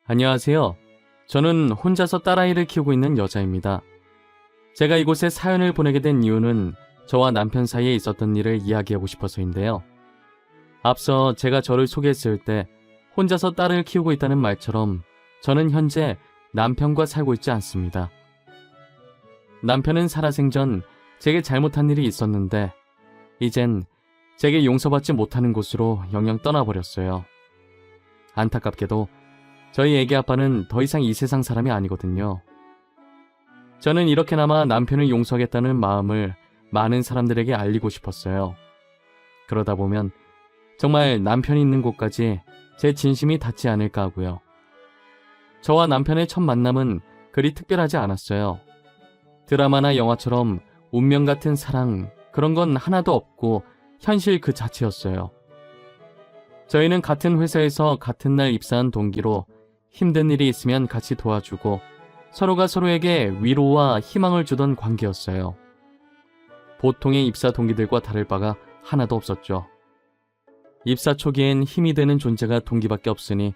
안녕하세요. 저는 혼자서 딸아이를 키우고 있는 여자입니다. 제가 이곳에 사연을 보내게 된 이유는 저와 남편 사이에 있었던 일을 이야기하고 싶어서인데요. 앞서 제가 저를 소개했을 때 혼자서 딸을 키우고 있다는 말처럼 저는 현재 남편과 살고 있지 않습니다. 남편은 살아생전 제게 잘못한 일이 있었는데 이젠 제게 용서받지 못하는 곳으로 영영 떠나버렸어요. 안타깝게도 저희 애기 아빠는 더 이상 이 세상 사람이 아니거든요. 저는 이렇게나마 남편을 용서하겠다는 마음을 많은 사람들에게 알리고 싶었어요. 그러다 보면 정말 남편이 있는 곳까지 제 진심이 닿지 않을까 하고요. 저와 남편의 첫 만남은 그리 특별하지 않았어요. 드라마나 영화처럼 운명 같은 사랑, 그런 건 하나도 없고 현실 그 자체였어요. 저희는 같은 회사에서 같은 날 입사한 동기로 힘든 일이 있으면 같이 도와주고 서로가 서로에게 위로와 희망을 주던 관계였어요. 보통의 입사 동기들과 다를 바가 하나도 없었죠. 입사 초기엔 힘이 되는 존재가 동기밖에 없으니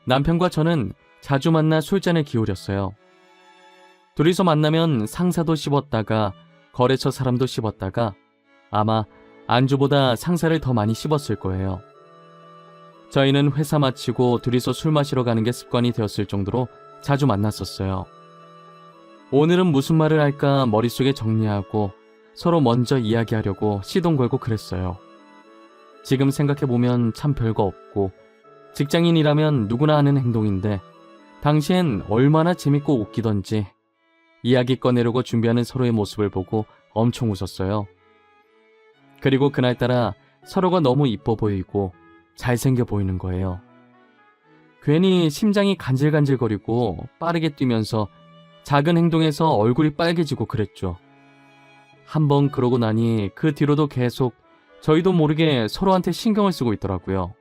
남편과 저는 자주 만나 술잔을 기울였어요. 둘이서 만나면 상사도 씹었다가 거래처 사람도 씹었다가 아마 안주보다 상사를 더 많이 씹었을 거예요. 저희는 회사 마치고 둘이서 술 마시러 가는 게 습관이 되었을 정도로 자주 만났었어요. 오늘은 무슨 말을 할까 머릿속에 정리하고 서로 먼저 이야기하려고 시동 걸고 그랬어요. 지금 생각해보면 참 별거 없고 직장인이라면 누구나 하는 행동인데 당시엔 얼마나 재밌고 웃기던지 이야기 꺼내려고 준비하는 서로의 모습을 보고 엄청 웃었어요. 그리고 그날따라 서로가 너무 이뻐 보이고 잘생겨 보이는 거예요. 괜히 심장이 간질간질거리고 빠르게 뛰면서 작은 행동에서 얼굴이 빨개지고 그랬죠. 한번 그러고 나니 그 뒤로도 계속 저희도 모르게 서로한테 신경을 쓰고 있더라고요.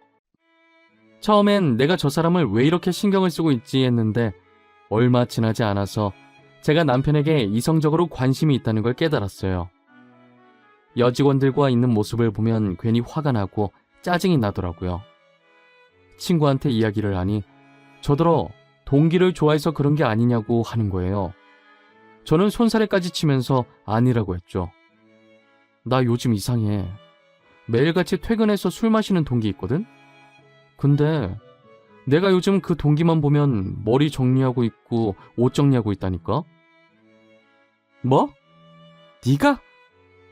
처음엔 내가 저 사람을 왜 이렇게 신경을 쓰고 있지 했는데 얼마 지나지 않아서 제가 남편에게 이성적으로 관심이 있다는 걸 깨달았어요. 여직원들과 있는 모습을 보면 괜히 화가 나고 짜증이 나더라고요. 친구한테 이야기를 하니 저더러 동기를 좋아해서 그런 게 아니냐고 하는 거예요. 저는 손사래까지 치면서 아니라고 했죠. 나 요즘 이상해. 매일같이 퇴근해서 술 마시는 동기 있거든? 근데 내가 요즘 그 동기만 보면 머리 정리하고 있고 옷 정리하고 있다니까? 뭐? 네가?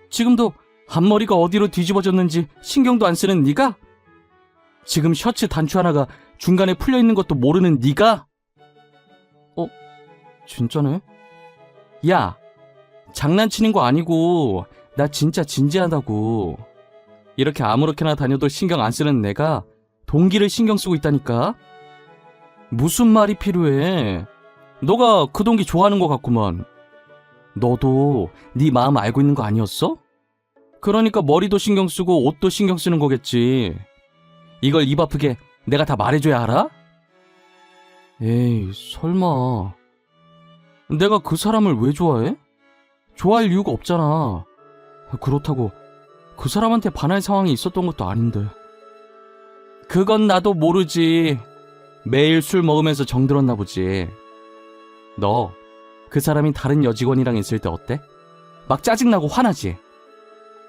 지금도 앞머리가 어디로 뒤집어졌는지 신경도 안 쓰는 네가? 지금 셔츠 단추 하나가 중간에 풀려있는 것도 모르는 네가? 진짜네? 야, 장난치는 거 아니고 나 진짜 진지하다고. 이렇게 아무렇게나 다녀도 신경 안 쓰는 내가 동기를 신경 쓰고 있다니까? 무슨 말이 필요해? 너가 그 동기 좋아하는 것 같구만. 너도 네 마음 알고 있는 거 아니었어? 그러니까 머리도 신경 쓰고 옷도 신경 쓰는 거겠지. 이걸 입 아프게 내가 다 말해줘야 알아? 에이, 설마. 내가 그 사람을 왜 좋아해? 좋아할 이유가 없잖아. 그렇다고 그 사람한테 반할 상황이 있었던 것도 아닌데. 그건 나도 모르지. 매일 술 먹으면서 정들었나 보지. 너 그 사람이 다른 여직원이랑 있을 때 어때? 막 짜증나고 화나지?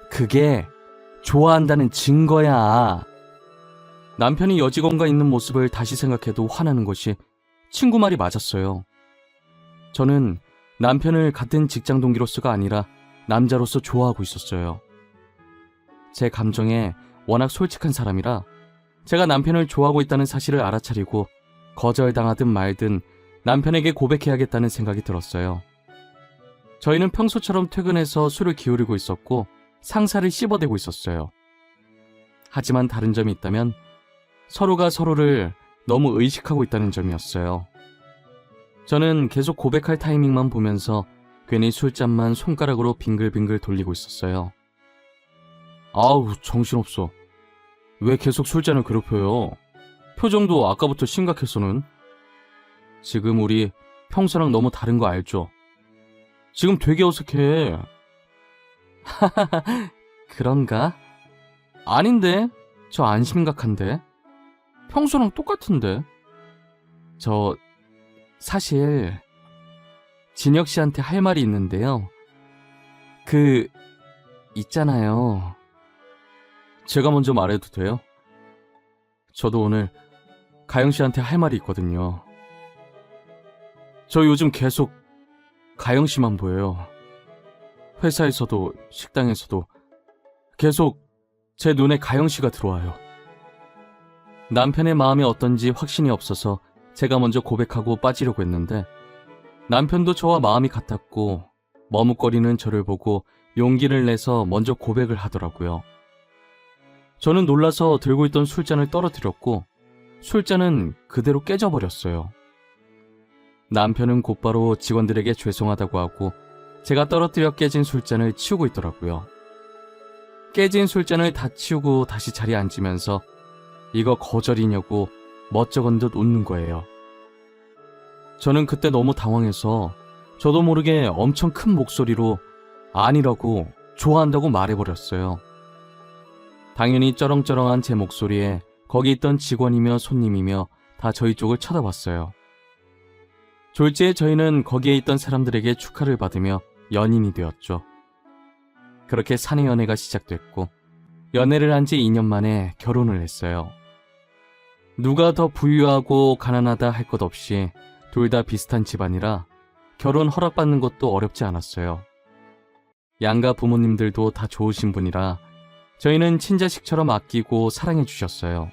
그게 좋아한다는 증거야. 남편이 여직원과 있는 모습을 다시 생각해도 화나는 것이 친구 말이 맞았어요. 저는 남편을 같은 직장 동기로서가 아니라 남자로서 좋아하고 있었어요. 제 감정에 워낙 솔직한 사람이라 제가 남편을 좋아하고 있다는 사실을 알아차리고 거절당하든 말든 남편에게 고백해야겠다는 생각이 들었어요. 저희는 평소처럼 퇴근해서 술을 기울이고 있었고 상사를 씹어대고 있었어요. 하지만 다른 점이 있다면 서로가 서로를 너무 의식하고 있다는 점이었어요. 저는 계속 고백할 타이밍만 보면서 괜히 술잔만 손가락으로 빙글빙글 돌리고 있었어요. 아우, 정신없어. 왜 계속 술잔을 괴롭혀요? 표정도 아까부터 심각했어는. 지금 우리 평소랑 너무 다른 거 알죠? 지금 되게 어색해. 그런가? 아닌데? 저 안 심각한데? 평소랑 똑같은데? 저 사실 진혁 씨한테 할 말이 있는데요. 있잖아요. 제가 먼저 말해도 돼요? 저도 오늘 가영 씨한테 할 말이 있거든요. 저 요즘 계속 가영 씨만 보여요. 회사에서도 식당에서도 계속 제 눈에 가영 씨가 들어와요. 남편의 마음이 어떤지 확신이 없어서 제가 먼저 고백하고 빠지려고 했는데 남편도 저와 마음이 같았고 머뭇거리는 저를 보고 용기를 내서 먼저 고백을 하더라고요. 저는 놀라서 들고 있던 술잔을 떨어뜨렸고 술잔은 그대로 깨져버렸어요. 남편은 곧바로 직원들에게 죄송하다고 하고 제가 떨어뜨려 깨진 술잔을 치우고 있더라고요. 깨진 술잔을 다 치우고 다시 자리에 앉으면서 이거 거절이냐고 멋쩍은 듯 웃는 거예요. 저는 그때 너무 당황해서 저도 모르게 엄청 큰 목소리로 아니라고 좋아한다고 말해버렸어요. 당연히 쩌렁쩌렁한 제 목소리에 거기 있던 직원이며 손님이며 다 저희 쪽을 쳐다봤어요. 졸지에 저희는 거기에 있던 사람들에게 축하를 받으며 연인이 되었죠. 그렇게 사내 연애가 시작됐고 연애를 한 지 2년 만에 결혼을 했어요. 누가 더 부유하고 가난하다 할 것 없이 둘 다 비슷한 집안이라 결혼 허락받는 것도 어렵지 않았어요. 양가 부모님들도 다 좋으신 분이라 저희는 친자식처럼 아끼고 사랑해 주셨어요.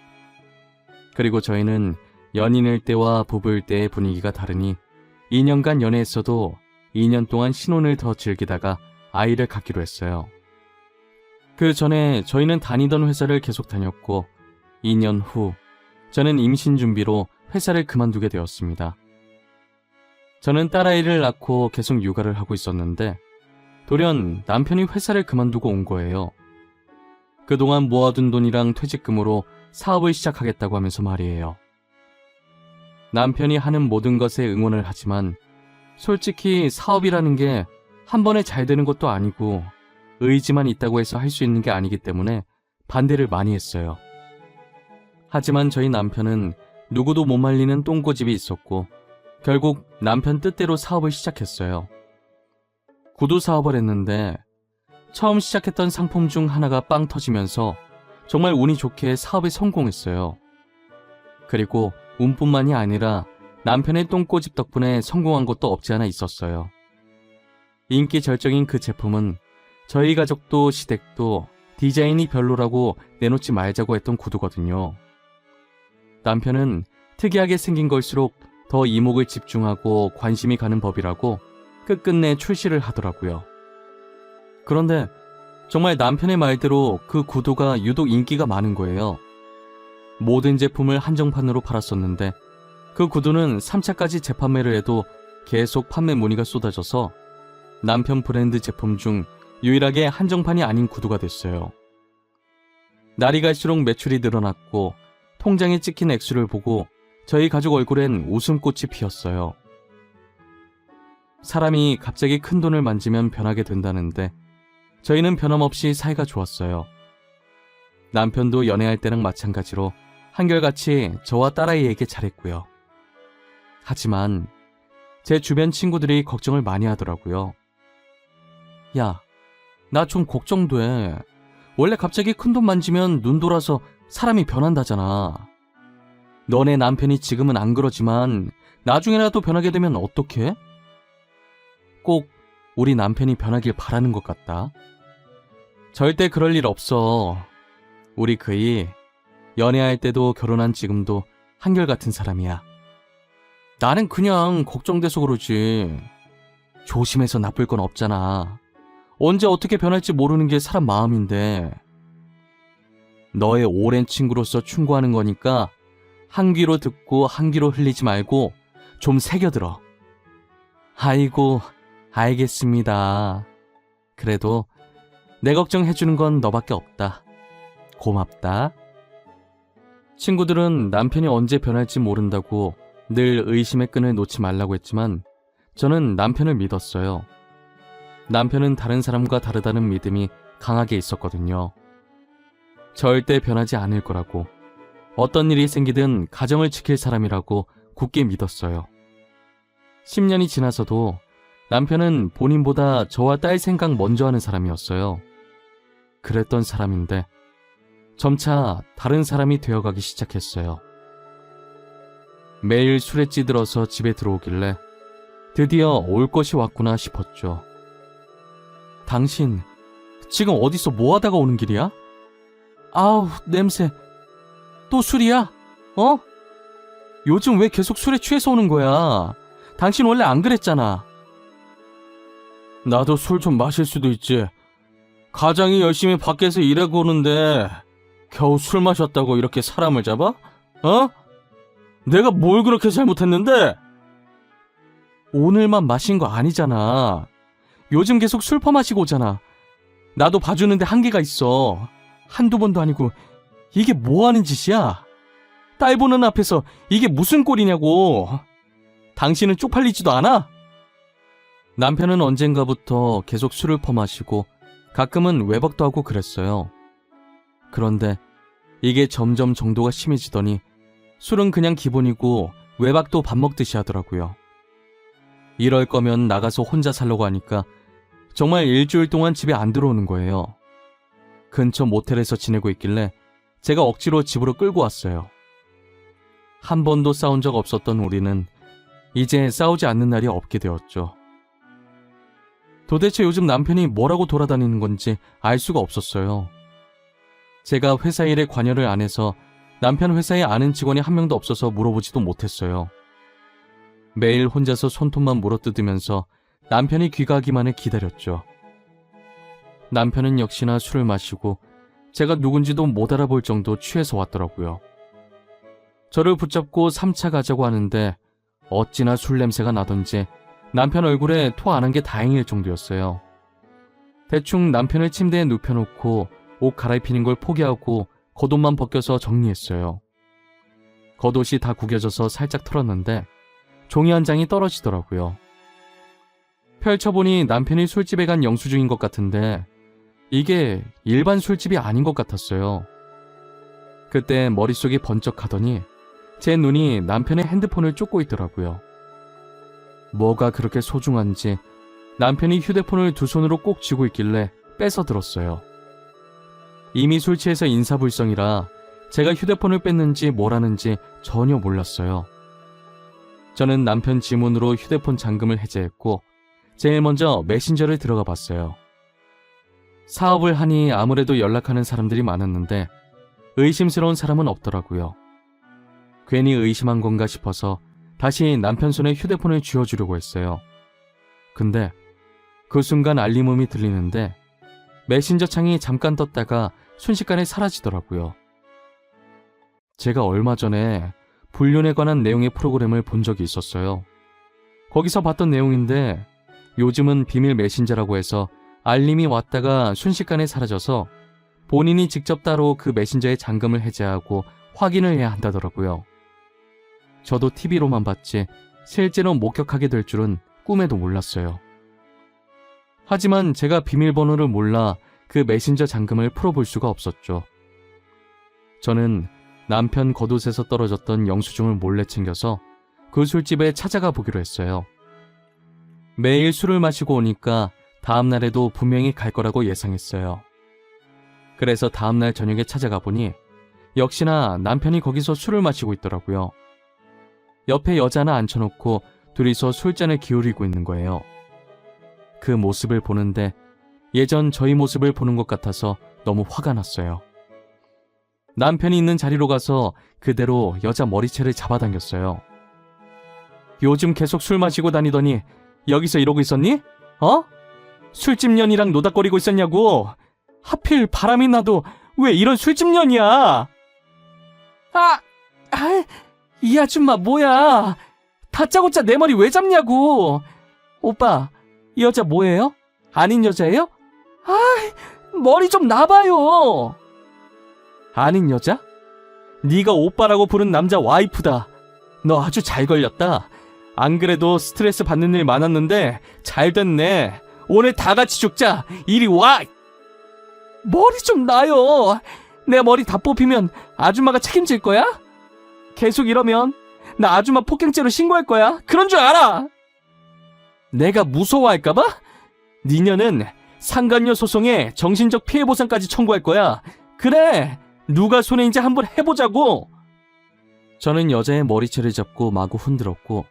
그리고 저희는 연인일 때와 부부일 때의 분위기가 다르니 2년간 연애했어도 2년 동안 신혼을 더 즐기다가 아이를 갖기로 했어요. 그 전에 저희는 다니던 회사를 계속 다녔고 2년 후 저는 임신 준비로 회사를 그만두게 되었습니다. 저는 딸아이를 낳고 계속 육아를 하고 있었는데 돌연 남편이 회사를 그만두고 온 거예요. 그동안 모아둔 돈이랑 퇴직금으로 사업을 시작하겠다고 하면서 말이에요. 남편이 하는 모든 것에 응원을 하지만 솔직히 사업이라는 게 한 번에 잘 되는 것도 아니고 의지만 있다고 해서 할 수 있는 게 아니기 때문에 반대를 많이 했어요. 하지만 저희 남편은 누구도 못 말리는 똥고집이 있었고 결국 남편 뜻대로 사업을 시작했어요. 구두 사업을 했는데 처음 시작했던 상품 중 하나가 빵 터지면서 정말 운이 좋게 사업에 성공했어요. 그리고 운뿐만이 아니라 남편의 똥꼬집 덕분에 성공한 것도 없지 않아 있었어요. 인기 절정인 그 제품은 저희 가족도 시댁도 디자인이 별로라고 내놓지 말자고 했던 구두거든요. 남편은 특이하게 생긴 걸수록 더 이목을 집중하고 관심이 가는 법이라고 끝끝내 출시를 하더라고요. 그런데 정말 남편의 말대로 그 구두가 유독 인기가 많은 거예요. 모든 제품을 한정판으로 팔았었는데 그 구두는 3차까지 재판매를 해도 계속 판매 문의가 쏟아져서 남편 브랜드 제품 중 유일하게 한정판이 아닌 구두가 됐어요. 날이 갈수록 매출이 늘어났고 통장에 찍힌 액수를 보고 저희 가족 얼굴엔 웃음꽃이 피었어요. 사람이 갑자기 큰 돈을 만지면 변하게 된다는데 저희는 변함없이 사이가 좋았어요. 남편도 연애할 때랑 마찬가지로 한결같이 저와 딸아이에게 잘했고요. 하지만 제 주변 친구들이 걱정을 많이 하더라고요. 야, 나 좀 걱정돼. 원래 갑자기 큰돈 만지면 눈 돌아서 사람이 변한다잖아. 너네 남편이 지금은 안 그러지만 나중에라도 변하게 되면 어떡해? 꼭 우리 남편이 변하길 바라는 것 같다. 절대 그럴 일 없어. 우리 그이 연애할 때도 결혼한 지금도 한결같은 사람이야. 나는 그냥 걱정돼서 그러지. 조심해서 나쁠 건 없잖아. 언제 어떻게 변할지 모르는 게 사람 마음인데. 너의 오랜 친구로서 충고하는 거니까 한 귀로 듣고 한 귀로 흘리지 말고 좀 새겨들어. 아이고, 알겠습니다. 그래도 내 걱정해주는 건 너밖에 없다. 고맙다. 친구들은 남편이 언제 변할지 모른다고 늘 의심의 끈을 놓지 말라고 했지만 저는 남편을 믿었어요. 남편은 다른 사람과 다르다는 믿음이 강하게 있었거든요. 절대 변하지 않을 거라고, 어떤 일이 생기든 가정을 지킬 사람이라고 굳게 믿었어요. 10년이 지나서도 남편은 본인보다 저와 딸 생각 먼저 하는 사람이었어요. 그랬던 사람인데 점차 다른 사람이 되어가기 시작했어요. 매일 술에 찌들어서 집에 들어오길래 드디어 올 것이 왔구나 싶었죠. 당신 지금 어디서 뭐 하다가 오는 길이야? 아우, 냄새. 또 술이야? 어? 요즘 왜 계속 술에 취해서 오는 거야? 당신 원래 안 그랬잖아. 나도 술 좀 마실 수도 있지. 가장이 열심히 밖에서 일하고 오는데 겨우 술 마셨다고 이렇게 사람을 잡아? 어? 내가 뭘 그렇게 잘못했는데? 오늘만 마신 거 아니잖아. 요즘 계속 술 퍼마시고 오잖아. 나도 봐주는데 한계가 있어. 한두 번도 아니고 이게 뭐 하는 짓이야? 딸 보는 앞에서 이게 무슨 꼴이냐고. 당신은 쪽팔리지도 않아? 남편은 언젠가부터 계속 술을 퍼마시고 가끔은 외박도 하고 그랬어요. 그런데 이게 점점 정도가 심해지더니 술은 그냥 기본이고 외박도 밥 먹듯이 하더라고요. 이럴 거면 나가서 혼자 살려고 하니까 정말 일주일 동안 집에 안 들어오는 거예요. 근처 모텔에서 지내고 있길래 제가 억지로 집으로 끌고 왔어요. 한 번도 싸운 적 없었던 우리는 이제 싸우지 않는 날이 없게 되었죠. 도대체 요즘 남편이 뭐라고 돌아다니는 건지 알 수가 없었어요. 제가 회사 일에 관여를 안 해서 남편 회사에 아는 직원이 한 명도 없어서 물어보지도 못했어요. 매일 혼자서 손톱만 물어뜯으면서 남편이 귀가하기만을 기다렸죠. 남편은 역시나 술을 마시고 제가 누군지도 못 알아볼 정도 취해서 왔더라고요. 저를 붙잡고 3차 가자고 하는데 어찌나 술 냄새가 나던지 남편 얼굴에 토 안 한 게 다행일 정도였어요. 대충 남편을 침대에 눕혀놓고 옷 갈아입히는 걸 포기하고 겉옷만 벗겨서 정리했어요. 겉옷이 다 구겨져서 살짝 털었는데 종이 한 장이 떨어지더라고요. 펼쳐보니 남편이 술집에 간 영수증인 것 같은데 이게 일반 술집이 아닌 것 같았어요. 그때 머릿속이 번쩍하더니 제 눈이 남편의 핸드폰을 쫓고 있더라고요. 뭐가 그렇게 소중한지 남편이 휴대폰을 두 손으로 꼭 쥐고 있길래 뺏어 들었어요. 이미 술 취해서 인사불성이라 제가 휴대폰을 뺐는지 뭘 하는지 전혀 몰랐어요. 저는 남편 지문으로 휴대폰 잠금을 해제했고 제일 먼저 메신저를 들어가 봤어요. 사업을 하니 아무래도 연락하는 사람들이 많았는데 의심스러운 사람은 없더라고요. 괜히 의심한 건가 싶어서 다시 남편 손에 휴대폰을 쥐어주려고 했어요. 근데 그 순간 알림음이 들리는데 메신저 창이 잠깐 떴다가 순식간에 사라지더라고요. 제가 얼마 전에 불륜에 관한 내용의 프로그램을 본 적이 있었어요. 거기서 봤던 내용인데 요즘은 비밀 메신저라고 해서 알림이 왔다가 순식간에 사라져서 본인이 직접 따로 그 메신저의 잠금을 해제하고 확인을 해야 한다더라고요. 저도 TV로만 봤지 실제로 목격하게 될 줄은 꿈에도 몰랐어요. 하지만 제가 비밀번호를 몰라 그 메신저 잠금을 풀어볼 수가 없었죠. 저는 남편 겉옷에서 떨어졌던 영수증을 몰래 챙겨서 그 술집에 찾아가 보기로 했어요. 매일 술을 마시고 오니까 다음날에도 분명히 갈 거라고 예상했어요. 그래서 다음날 저녁에 찾아가 보니 역시나 남편이 거기서 술을 마시고 있더라고요. 옆에 여자 하나 앉혀놓고 둘이서 술잔을 기울이고 있는 거예요. 그 모습을 보는데 예전 저희 모습을 보는 것 같아서 너무 화가 났어요. 남편이 있는 자리로 가서 그대로 여자 머리채를 잡아당겼어요. 요즘 계속 술 마시고 다니더니 여기서 이러고 있었니? 어? 술집년이랑 노닥거리고 있었냐고. 하필 바람이 나도 왜 이런 술집년이야. 이 아줌마 뭐야. 다짜고짜 내 머리 왜 잡냐고. 오빠, 이 여자 뭐예요? 아닌 여자예요? 머리 좀 놔봐요. 아닌 여자? 네가 오빠라고 부른 남자 와이프다. 너 아주 잘 걸렸다. 안 그래도 스트레스 받는 일 많았는데 잘 됐네. 오늘 다 같이 죽자. 이리 와. 머리 좀 놔요. 내 머리 다 뽑히면 아줌마가 책임질 거야? 계속 이러면 나 아줌마 폭행죄로 신고할 거야. 그런 줄 알아. 내가 무서워할까봐? 니녀는 상간녀 소송에 정신적 피해 보상까지 청구할 거야. 그래, 누가 손해인지 한번 해보자고. 저는 여자의 머리채를 잡고 마구 흔들었고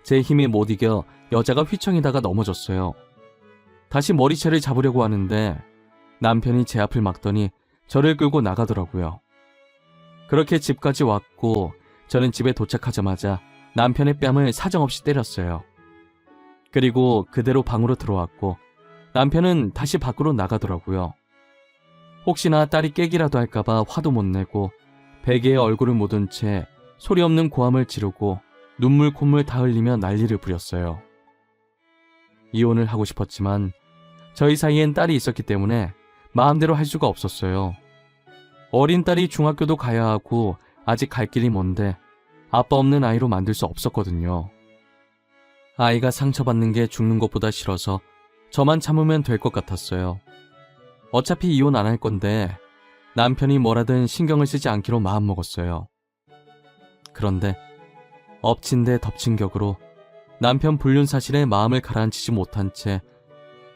제 힘이 못 이겨 여자가 휘청이다가 넘어졌어요. 다시 머리채를 잡으려고 하는데 남편이 제 앞을 막더니 저를 끌고 나가더라고요. 그렇게 집까지 왔고 저는 집에 도착하자마자 남편의 뺨을 사정없이 때렸어요. 그리고 그대로 방으로 들어왔고 남편은 다시 밖으로 나가더라고요. 혹시나 딸이 깨기라도 할까봐 화도 못 내고 베개에 얼굴을 묻은 채 소리 없는 고함을 지르고 눈물 콧물 다 흘리며 난리를 부렸어요. 이혼을 하고 싶었지만 저희 사이엔 딸이 있었기 때문에 마음대로 할 수가 없었어요. 어린 딸이 중학교도 가야 하고 아직 갈 길이 먼데 아빠 없는 아이로 만들 수 없었거든요. 아이가 상처받는 게 죽는 것보다 싫어서 저만 참으면 될 것 같았어요. 어차피 이혼 안 할 건데 남편이 뭐라든 신경을 쓰지 않기로 마음먹었어요. 그런데 엎친 데 덮친 격으로 남편 불륜 사실에 마음을 가라앉히지 못한 채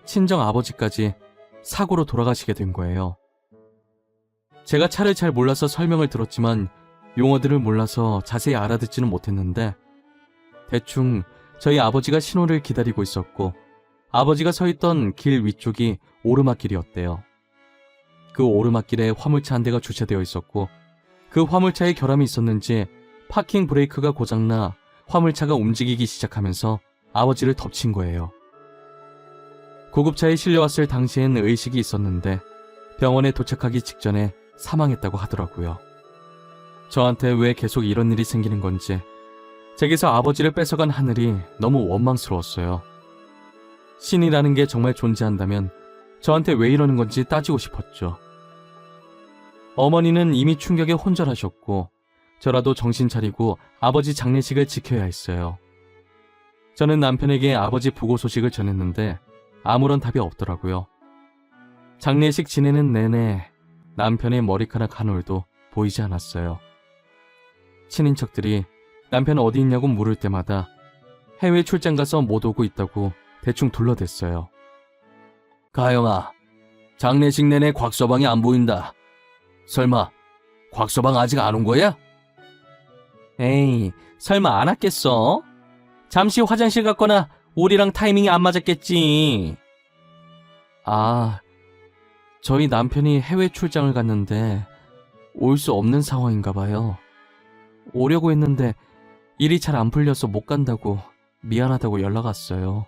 친정 아버지까지 사고로 돌아가시게 된 거예요. 제가 차를 잘 몰라서 설명을 들었지만 용어들을 몰라서 자세히 알아듣지는 못했는데 대충 저희 아버지가 신호를 기다리고 있었고 아버지가 서 있던 길 위쪽이 오르막길이었대요. 그 오르막길에 화물차 한 대가 주차되어 있었고 그 화물차에 결함이 있었는지 파킹 브레이크가 고장나 화물차가 움직이기 시작하면서 아버지를 덮친 거예요. 구급차에 실려왔을 당시엔 의식이 있었는데 병원에 도착하기 직전에 사망했다고 하더라고요. 저한테 왜 계속 이런 일이 생기는 건지 제게서 아버지를 뺏어간 하늘이 너무 원망스러웠어요. 신이라는 게 정말 존재한다면 저한테 왜 이러는 건지 따지고 싶었죠. 어머니는 이미 충격에 혼절하셨고 저라도 정신 차리고 아버지 장례식을 지켜야 했어요. 저는 남편에게 아버지 부고 소식을 전했는데 아무런 답이 없더라고요. 장례식 지내는 내내 남편의 머리카락 한 올도 보이지 않았어요. 친인척들이 남편 어디 있냐고 물을 때마다 해외 출장 가서 못 오고 있다고 대충 둘러댔어요. 가영아, 장례식 내내 곽서방이 안 보인다. 설마 곽서방 아직 안 온 거야? 에이, 설마 안 왔겠어? 잠시 화장실 갔거나 우리랑 타이밍이 안 맞았겠지. 아, 저희 남편이 해외 출장을 갔는데 올 수 없는 상황인가 봐요. 오려고 했는데 일이 잘 안 풀려서 못 간다고 미안하다고 연락 왔어요.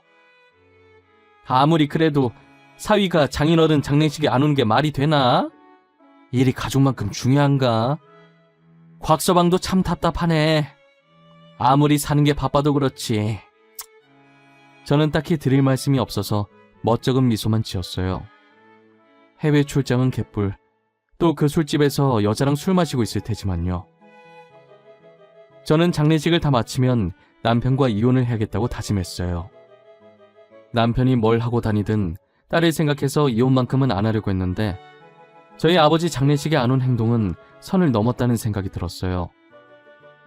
아무리 그래도 사위가 장인어른 장례식에 안 오는 게 말이 되나? 일이 가족만큼 중요한가? 곽서방도 참 답답하네. 아무리 사는 게 바빠도 그렇지. 저는 딱히 드릴 말씀이 없어서 멋쩍은 미소만 지었어요. 해외 출장은 개뿔. 또 그 술집에서 여자랑 술 마시고 있을 테지만요. 저는 장례식을 다 마치면 남편과 이혼을 해야겠다고 다짐했어요. 남편이 뭘 하고 다니든 딸을 생각해서 이혼만큼은 안 하려고 했는데 저희 아버지 장례식에 안 온 행동은 선을 넘었다는 생각이 들었어요.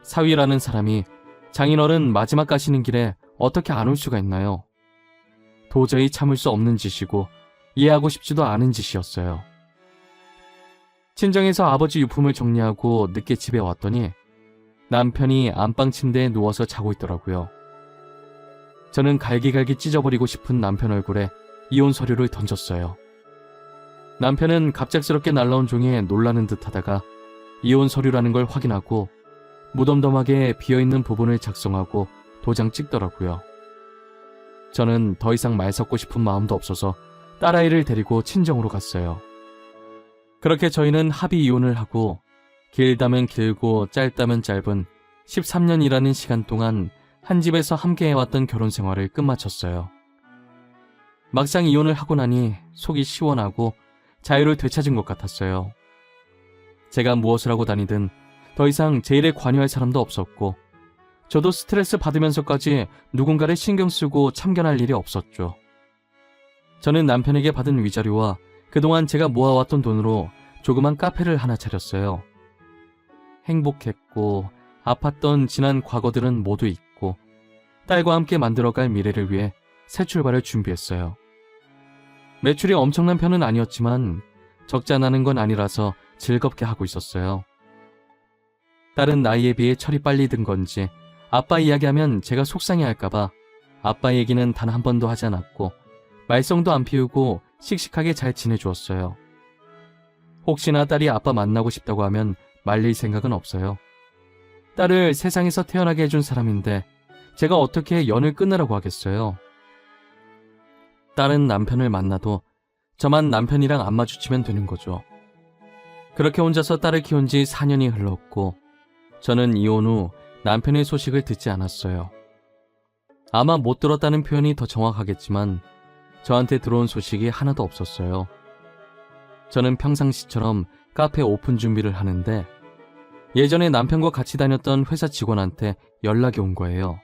사위라는 사람이 장인어른 마지막 가시는 길에 어떻게 안 올 수가 있나요? 도저히 참을 수 없는 짓이고 이해하고 싶지도 않은 짓이었어요. 친정에서 아버지 유품을 정리하고 늦게 집에 왔더니 남편이 안방 침대에 누워서 자고 있더라고요. 저는 갈기갈기 찢어버리고 싶은 남편 얼굴에 이혼 서류를 던졌어요. 남편은 갑작스럽게 날라온 종이에 놀라는 듯 하다가 이혼 서류라는 걸 확인하고 무덤덤하게 비어있는 부분을 작성하고 도장 찍더라고요. 저는 더 이상 말 섞고 싶은 마음도 없어서 딸아이를 데리고 친정으로 갔어요. 그렇게 저희는 합의 이혼을 하고 길다면 길고 짧다면 짧은 13년이라는 시간 동안 한 집에서 함께 해왔던 결혼 생활을 끝마쳤어요. 막상 이혼을 하고 나니 속이 시원하고 자유를 되찾은 것 같았어요. 제가 무엇을 하고 다니든 더 이상 제 일에 관여할 사람도 없었고 저도 스트레스 받으면서까지 누군가를 신경 쓰고 참견할 일이 없었죠. 저는 남편에게 받은 위자료와 그동안 제가 모아왔던 돈으로 조그만 카페를 하나 차렸어요. 행복했고 아팠던 지난 과거들은 모두 잊고 딸과 함께 만들어갈 미래를 위해 새 출발을 준비했어요. 매출이 엄청난 편은 아니었지만 적지 않은 건 아니라서 즐겁게 하고 있었어요. 딸은 나이에 비해 철이 빨리 든 건지 아빠 이야기하면 제가 속상해할까봐 아빠 얘기는 단 한 번도 하지 않았고 말썽도 안 피우고 씩씩하게 잘 지내주었어요. 혹시나 딸이 아빠 만나고 싶다고 하면 말릴 생각은 없어요. 딸을 세상에서 태어나게 해준 사람인데 제가 어떻게 연을 끊으라고 하겠어요. 딸은 남편을 만나도 저만 남편이랑 안 마주치면 되는 거죠. 그렇게 혼자서 딸을 키운 지 4년이 흘렀고 저는 이혼 후 남편의 소식을 듣지 않았어요. 아마 못 들었다는 표현이 더 정확하겠지만 저한테 들어온 소식이 하나도 없었어요. 저는 평상시처럼 카페 오픈 준비를 하는데 예전에 남편과 같이 다녔던 회사 직원한테 연락이 온 거예요.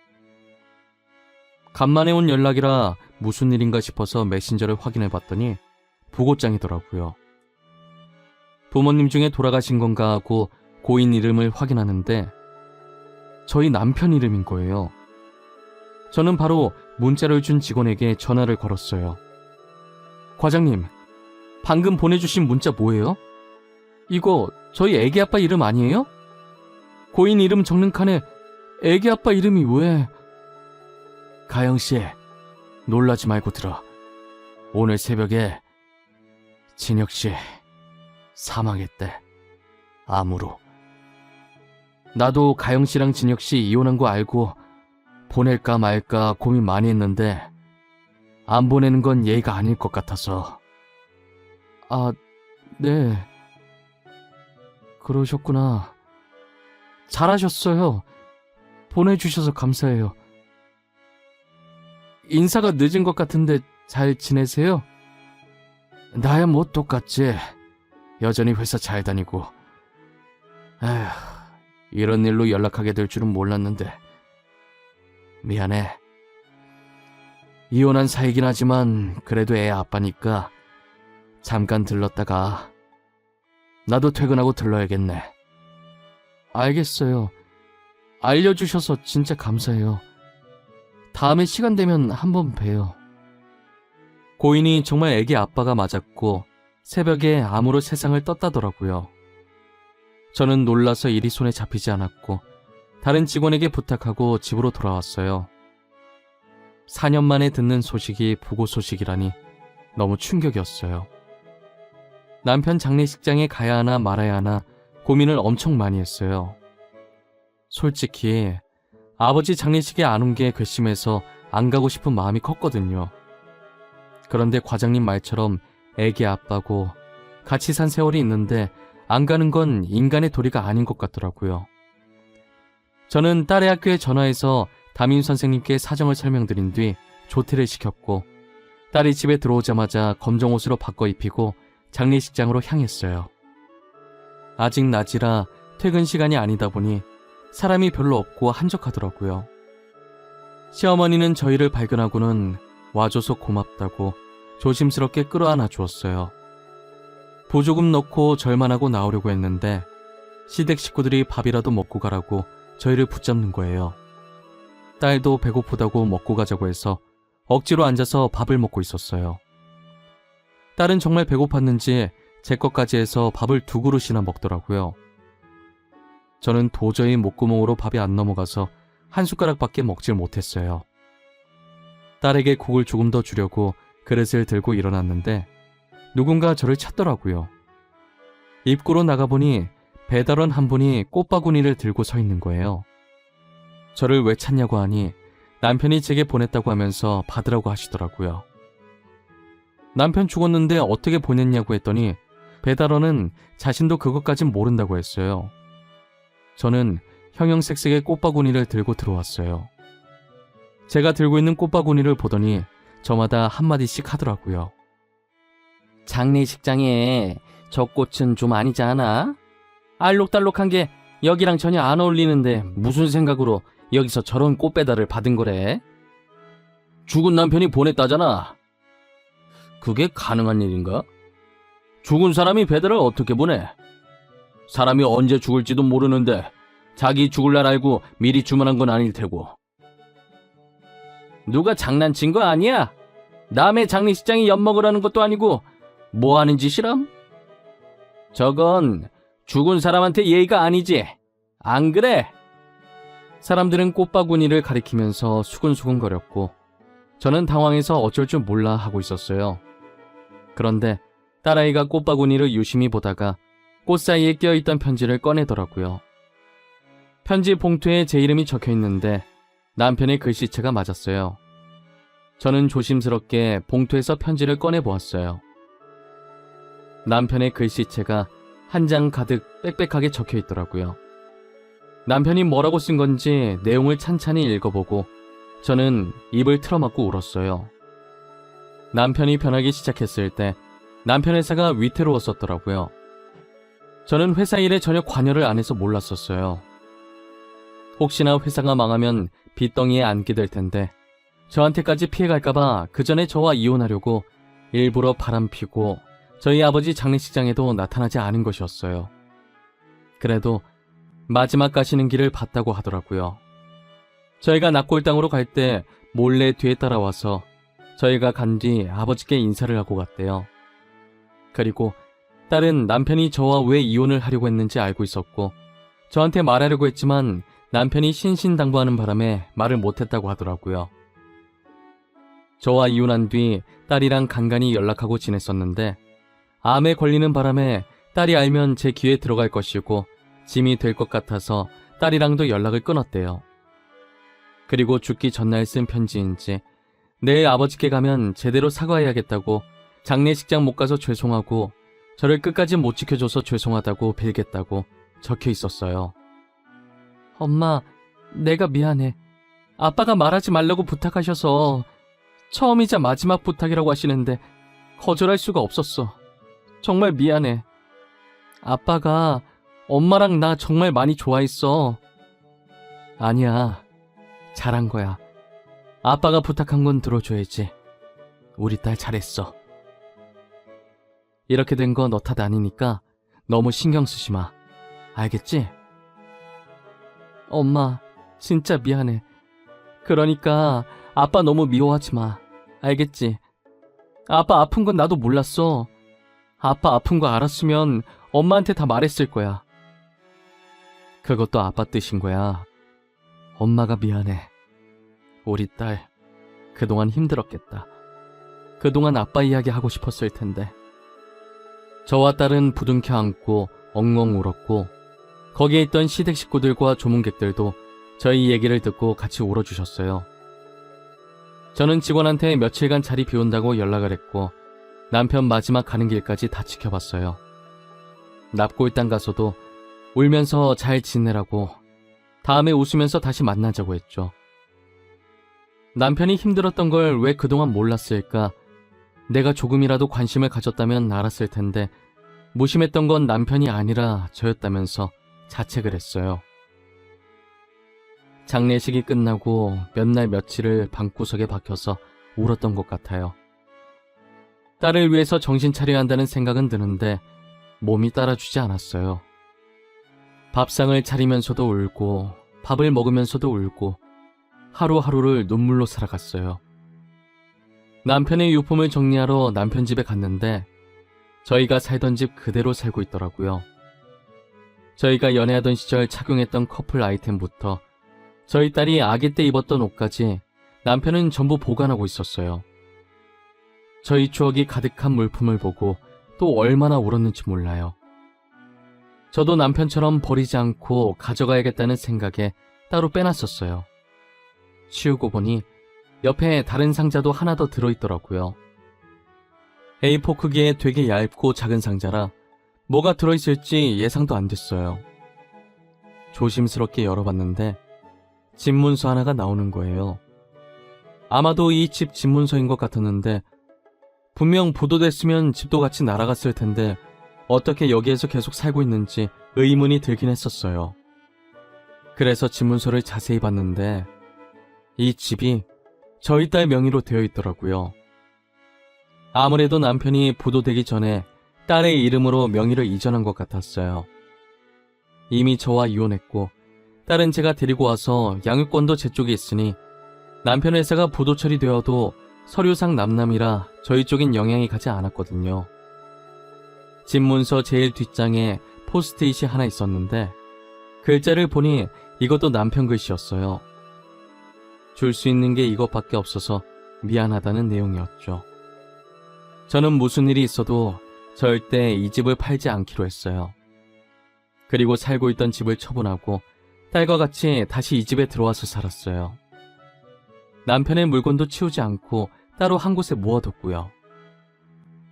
간만에 온 연락이라 무슨 일인가 싶어서 메신저를 확인해봤더니 부고장이더라고요. 부모님 중에 돌아가신 건가 하고 고인 이름을 확인하는데 저희 남편 이름인 거예요. 저는 바로 문자를 준 직원에게 전화를 걸었어요. 과장님, 방금 보내주신 문자 뭐예요? 이거 저희 애기 아빠 이름 아니에요? 고인 이름 적는 칸에 애기 아빠 이름이 왜... 가영씨, 놀라지 말고 들어. 오늘 새벽에 진혁씨 사망했대. 암으로. 나도 가영씨랑 진혁씨 이혼한 거 알고 보낼까 말까 고민 많이 했는데 안 보내는 건 예의가 아닐 것 같아서. 아, 네. 그러셨구나. 잘하셨어요. 보내주셔서 감사해요. 인사가 늦은 것 같은데 잘 지내세요? 나야 뭐 똑같지. 여전히 회사 잘 다니고. 에휴, 이런 일로 연락하게 될 줄은 몰랐는데. 미안해. 이혼한 사이긴 하지만 그래도 애 아빠니까 잠깐 들렀다가 나도 퇴근하고 들러야겠네. 알겠어요. 알려주셔서 진짜 감사해요. 다음에 시간 되면 한번 봬요. 고인이 정말 애기 아빠가 맞았고 새벽에 암으로 세상을 떴다더라고요. 저는 놀라서 일이 손에 잡히지 않았고 다른 직원에게 부탁하고 집으로 돌아왔어요. 4년 만에 듣는 소식이 부고 소식이라니 너무 충격이었어요. 남편 장례식장에 가야 하나 말아야 하나 고민을 엄청 많이 했어요. 솔직히 아버지 장례식에 안 온 게 괘씸해서 안 가고 싶은 마음이 컸거든요. 그런데 과장님 말처럼 애기 아빠고 같이 산 세월이 있는데 안 가는 건 인간의 도리가 아닌 것 같더라고요. 저는 딸의 학교에 전화해서 담임 선생님께 사정을 설명드린 뒤 조퇴를 시켰고 딸이 집에 들어오자마자 검정 옷으로 바꿔 입히고 장례식장으로 향했어요. 아직 낮이라 퇴근 시간이 아니다 보니 사람이 별로 없고 한적하더라고요. 시어머니는 저희를 발견하고는 와줘서 고맙다고 조심스럽게 끌어안아 주었어요. 보조금 넣고 절만하고 나오려고 했는데 시댁 식구들이 밥이라도 먹고 가라고 저희를 붙잡는 거예요. 딸도 배고프다고 먹고 가자고 해서 억지로 앉아서 밥을 먹고 있었어요. 딸은 정말 배고팠는지 제 것까지 해서 밥을 2그릇이나 먹더라고요. 저는 도저히 목구멍으로 밥이 안 넘어가서 한 숟가락밖에 먹질 못했어요. 딸에게 국을 조금 더 주려고 그릇을 들고 일어났는데 누군가 저를 찾더라고요. 입구로 나가보니 배달원 한 분이 꽃바구니를 들고 서 있는 거예요. 저를 왜 찾냐고 하니 남편이 제게 보냈다고 하면서 받으라고 하시더라고요. 남편 죽었는데 어떻게 보냈냐고 했더니 배달원은 자신도 그것까진 모른다고 했어요. 저는 형형색색의 꽃바구니를 들고 들어왔어요. 제가 들고 있는 꽃바구니를 보더니 저마다 한마디씩 하더라고요. 장례식장에 저 꽃은 좀 아니지 않아? 알록달록한 게 여기랑 전혀 안 어울리는데 무슨 생각으로 여기서 저런 꽃 배달을 받은 거래? 죽은 남편이 보냈다잖아. 그게 가능한 일인가? 죽은 사람이 배달을 어떻게 보내? 사람이 언제 죽을지도 모르는데 자기 죽을 날 알고 미리 주문한 건 아닐 테고. 누가 장난친 거 아니야? 남의 장례식장에 엿먹으라는 것도 아니고 뭐 하는 짓이람? 저건 죽은 사람한테 예의가 아니지. 안 그래? 사람들은 꽃바구니를 가리키면서 수근수근거렸고 저는 당황해서 어쩔 줄 몰라 하고 있었어요. 그런데 딸아이가 꽃바구니를 유심히 보다가 꽃 사이에 껴있던 편지를 꺼내더라고요. 편지 봉투에 제 이름이 적혀 있는데 남편의 글씨체가 맞았어요. 저는 조심스럽게 봉투에서 편지를 꺼내보았어요. 남편의 글씨체가 한 장 가득 빽빽하게 적혀 있더라고요. 남편이 뭐라고 쓴 건지 내용을 찬찬히 읽어보고 저는 입을 틀어막고 울었어요. 남편이 변하기 시작했을 때 남편 회사가 위태로웠었더라고요. 저는 회사 일에 전혀 관여를 안 해서 몰랐었어요. 혹시나 회사가 망하면 빚덩이에 안게 될 텐데 저한테까지 피해갈까봐 그 전에 저와 이혼하려고 일부러 바람피고 저희 아버지 장례식장에도 나타나지 않은 것이었어요. 그래도 마지막 가시는 길을 봤다고 하더라고요. 저희가 낙골당으로 갈 때 몰래 뒤에 따라와서 저희가 간 뒤 아버지께 인사를 하고 갔대요. 그리고 딸은 남편이 저와 왜 이혼을 하려고 했는지 알고 있었고 저한테 말하려고 했지만 남편이 신신당부하는 바람에 말을 못했다고 하더라고요. 저와 이혼한 뒤 딸이랑 간간히 연락하고 지냈었는데 암에 걸리는 바람에 딸이 알면 제 귀에 들어갈 것이고 짐이 될 것 같아서 딸이랑도 연락을 끊었대요. 그리고 죽기 전날 쓴 편지인지 내일 아버지께 가면 제대로 사과해야겠다고 장례식장 못 가서 죄송하고 저를 끝까지 못 지켜줘서 죄송하다고 빌겠다고 적혀 있었어요. 엄마, 내가 미안해. 아빠가 말하지 말라고 부탁하셔서 처음이자 마지막 부탁이라고 하시는데 거절할 수가 없었어. 정말 미안해. 아빠가 엄마랑 나 정말 많이 좋아했어. 아니야, 잘한 거야. 아빠가 부탁한 건 들어줘야지. 우리 딸 잘했어. 이렇게 된 거 너 탓 아니니까 너무 신경 쓰지 마. 알겠지? 엄마, 진짜 미안해. 그러니까 아빠 너무 미워하지 마. 알겠지? 아빠 아픈 건 나도 몰랐어. 아빠 아픈 거 알았으면 엄마한테 다 말했을 거야. 그것도 아빠 뜻인 거야. 엄마가 미안해. 우리 딸 그동안 힘들었겠다. 그동안 아빠 이야기 하고 싶었을 텐데. 저와 딸은 부둥켜 안고 엉엉 울었고 거기에 있던 시댁 식구들과 조문객들도 저희 얘기를 듣고 같이 울어주셨어요. 저는 직원한테 며칠간 자리 비운다고 연락을 했고 남편 마지막 가는 길까지 다 지켜봤어요. 납골당 가서도 울면서 잘 지내라고 다음에 웃으면서 다시 만나자고 했죠. 남편이 힘들었던 걸 왜 그동안 몰랐을까? 내가 조금이라도 관심을 가졌다면 알았을 텐데 무심했던 건 남편이 아니라 저였다면서 자책을 했어요. 장례식이 끝나고 몇 날 며칠을 방구석에 박혀서 울었던 것 같아요. 딸을 위해서 정신 차려야 한다는 생각은 드는데 몸이 따라주지 않았어요. 밥상을 차리면서도 울고 밥을 먹으면서도 울고 하루하루를 눈물로 살아갔어요. 남편의 유품을 정리하러 남편 집에 갔는데 저희가 살던 집 그대로 살고 있더라고요. 저희가 연애하던 시절 착용했던 커플 아이템부터 저희 딸이 아기 때 입었던 옷까지 남편은 전부 보관하고 있었어요. 저희 추억이 가득한 물품을 보고 또 얼마나 울었는지 몰라요. 저도 남편처럼 버리지 않고 가져가야겠다는 생각에 따로 빼놨었어요. 치우고 보니 옆에 다른 상자도 하나 더 들어있더라고요. A4 크기의 되게 얇고 작은 상자라 뭐가 들어있을지 예상도 안 됐어요. 조심스럽게 열어봤는데 집 문서 하나가 나오는 거예요. 아마도 이 집 집 문서인 것 같았는데 분명 부도됐으면 집도 같이 날아갔을 텐데 어떻게 여기에서 계속 살고 있는지 의문이 들긴 했었어요. 그래서 집 문서를 자세히 봤는데 이 집이 저희 딸 명의로 되어 있더라고요. 아무래도 남편이 부도되기 전에 딸의 이름으로 명의를 이전한 것 같았어요. 이미 저와 이혼했고 딸은 제가 데리고 와서 양육권도 제 쪽에 있으니 남편 회사가 부도 처리되어도 서류상 남남이라 저희 쪽엔 영향이 가지 않았거든요. 집 문서 제일 뒷장에 포스트잇이 하나 있었는데 글자를 보니 이것도 남편 글씨였어요. 줄 수 있는 게 이것밖에 없어서 미안하다는 내용이었죠. 저는 무슨 일이 있어도 절대 이 집을 팔지 않기로 했어요. 그리고 살고 있던 집을 처분하고 딸과 같이 다시 이 집에 들어와서 살았어요. 남편의 물건도 치우지 않고 따로 한 곳에 모아뒀고요.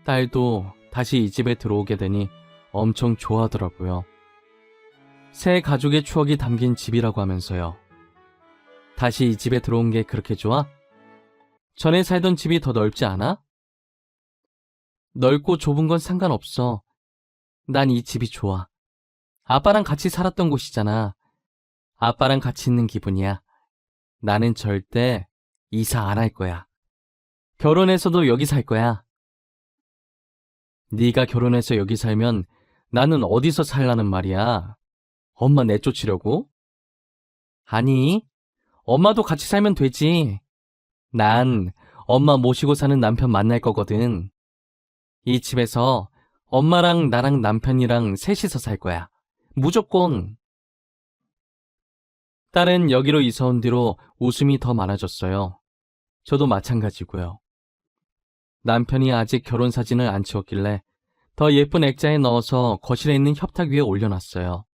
딸도 다시 이 집에 들어오게 되니 엄청 좋아하더라고요. 새 가족의 추억이 담긴 집이라고 하면서요. 다시 이 집에 들어온 게 그렇게 좋아? 전에 살던 집이 더 넓지 않아? 넓고 좁은 건 상관없어. 난 이 집이 좋아. 아빠랑 같이 살았던 곳이잖아. 아빠랑 같이 있는 기분이야. 나는 절대 이사 안 할 거야. 결혼해서도 여기 살 거야. 네가 결혼해서 여기 살면 나는 어디서 살라는 말이야? 엄마 내쫓으려고? 아니, 엄마도 같이 살면 되지. 난 엄마 모시고 사는 남편 만날 거거든. 이 집에서 엄마랑 나랑 남편이랑 셋이서 살 거야. 무조건. 딸은 여기로 이사 온 뒤로 웃음이 더 많아졌어요. 저도 마찬가지고요. 남편이 아직 결혼 사진을 안 찍었길래 더 예쁜 액자에 넣어서 거실에 있는 협탁 위에 올려놨어요.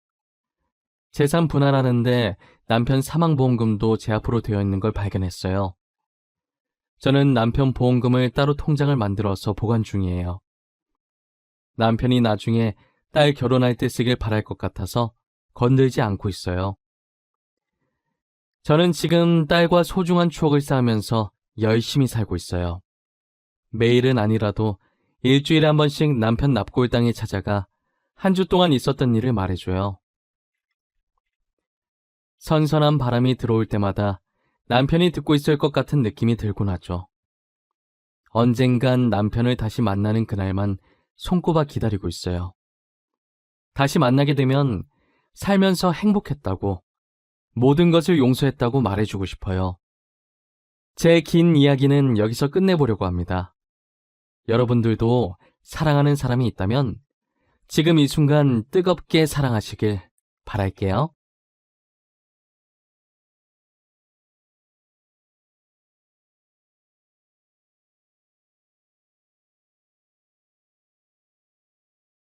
재산 분할하는데 남편 사망보험금도 제 앞으로 되어 있는 걸 발견했어요. 저는 남편 보험금을 따로 통장을 만들어서 보관 중이에요. 남편이 나중에 딸 결혼할 때 쓰길 바랄 것 같아서 건들지 않고 있어요. 저는 지금 딸과 소중한 추억을 쌓으면서 열심히 살고 있어요. 매일은 아니라도 일주일에 한 번씩 남편 납골당에 찾아가 한 주 동안 있었던 일을 말해줘요. 선선한 바람이 들어올 때마다 남편이 듣고 있을 것 같은 느낌이 들곤 하죠. 언젠간 남편을 다시 만나는 그날만 손꼽아 기다리고 있어요. 다시 만나게 되면 살면서 행복했다고, 모든 것을 용서했다고 말해주고 싶어요. 제 긴 이야기는 여기서 끝내보려고 합니다. 여러분들도 사랑하는 사람이 있다면 지금 이 순간 뜨겁게 사랑하시길 바랄게요.